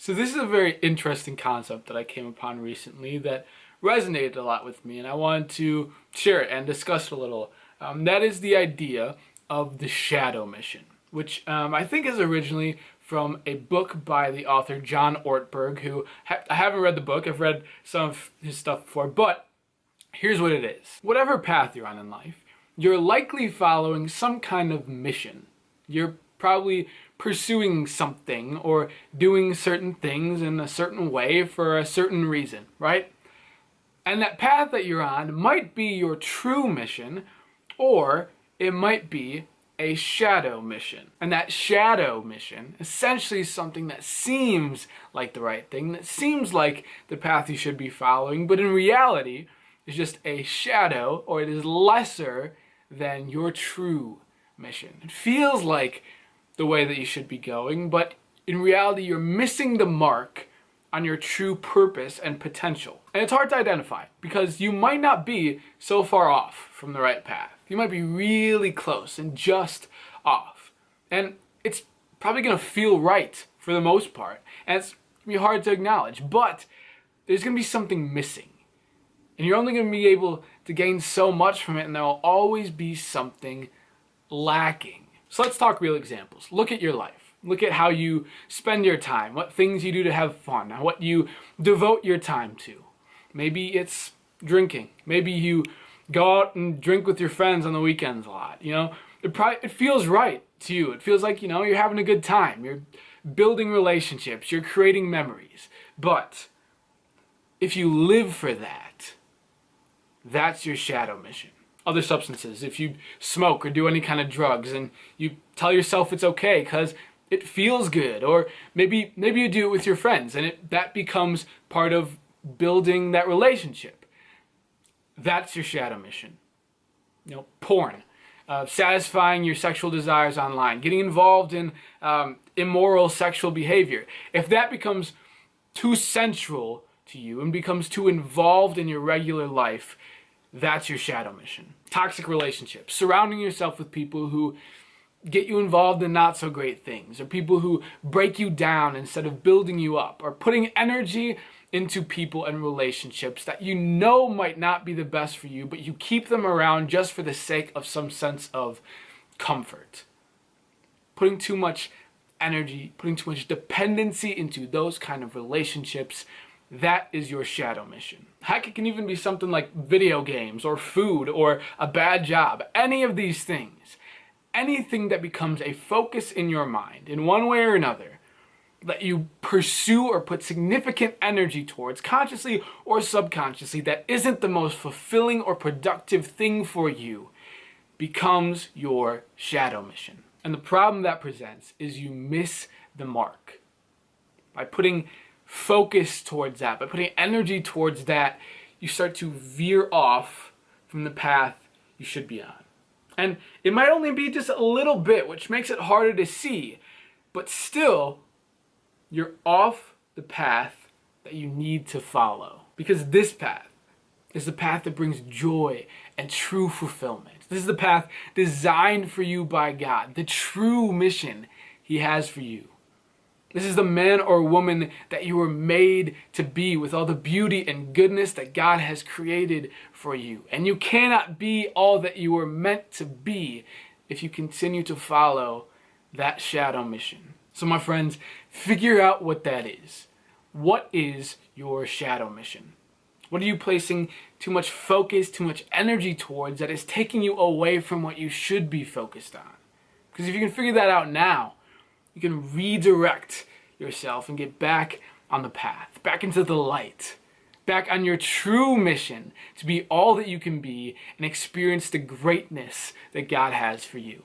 So this is a very interesting concept that I came upon recently that resonated a lot with me, and I wanted to share it and discuss it a little. That is the idea of the shadow mission, which I think is originally from a book by the author John Ortberg, who I haven't read the book. I've read some of his stuff before, but here's what it is. Whatever path you're on in life, you're likely following some kind of mission. You're probably pursuing something or doing certain things in a certain way for a certain reason, right? And that path that you're on might be your true mission, or it might be a shadow mission. And that shadow mission essentially is something that seems like the right thing, that seems like the path you should be following, but in reality is just a shadow, or it is lesser than your true mission. It feels like the way that you should be going, but in reality you're missing the mark on your true purpose and potential. And it's hard to identify because you might not be so far off from the right path. You might be really close and just off. And it's probably going to feel right for the most part. And it's going to be hard to acknowledge, but there's going to be something missing. And you're only going to be able to gain so much from it, and there will always be something lacking. So let's talk real examples. Look at your life. Look at how you spend your time, what things you do to have fun, what you devote your time to. Maybe it's drinking. Maybe you go out and drink with your friends on the weekends a lot. It feels right to you. It feels like, you're having a good time. You're building relationships. You're creating memories. But if you live for that, that's your shadow mission. Other substances, if you smoke or do any kind of drugs and you tell yourself it's okay because it feels good, or maybe you do it with your friends and that becomes part of building that relationship. That's your shadow mission. Porn, satisfying your sexual desires online, getting involved in immoral sexual behavior. If that becomes too central to you and becomes too involved in your regular life, that's your shadow mission. Toxic relationships, surrounding yourself with people who get you involved in not so great things, or people who break you down instead of building you up, or putting energy into people and relationships that might not be the best for you, but you keep them around just for the sake of some sense of comfort. Putting too much energy, putting too much dependency into those kind of relationships, that is your shadow mission. Heck, it can even be something like video games or food or a bad job. Any of these things. Anything that becomes a focus in your mind in one way or another that you pursue or put significant energy towards, consciously or subconsciously, that isn't the most fulfilling or productive thing for you, becomes your shadow mission. And the problem that presents is you miss the mark. By putting focus towards that, by putting energy towards that, you start to veer off from the path you should be on. And it might only be just a little bit, which makes it harder to see, but still, you're off the path that you need to follow. Because this path is the path that brings joy and true fulfillment. This is the path designed for you by God, the true mission He has for you. This is the man or woman that you were made to be, with all the beauty and goodness that God has created for you. And you cannot be all that you were meant to be if you continue to follow that shadow mission. So my friends, figure out what that is. What is your shadow mission? What are you placing too much focus, too much energy towards that is taking you away from what you should be focused on? Because if you can figure that out now, you can redirect yourself and get back on the path, back into the light, back on your true mission to be all that you can be and experience the greatness that God has for you.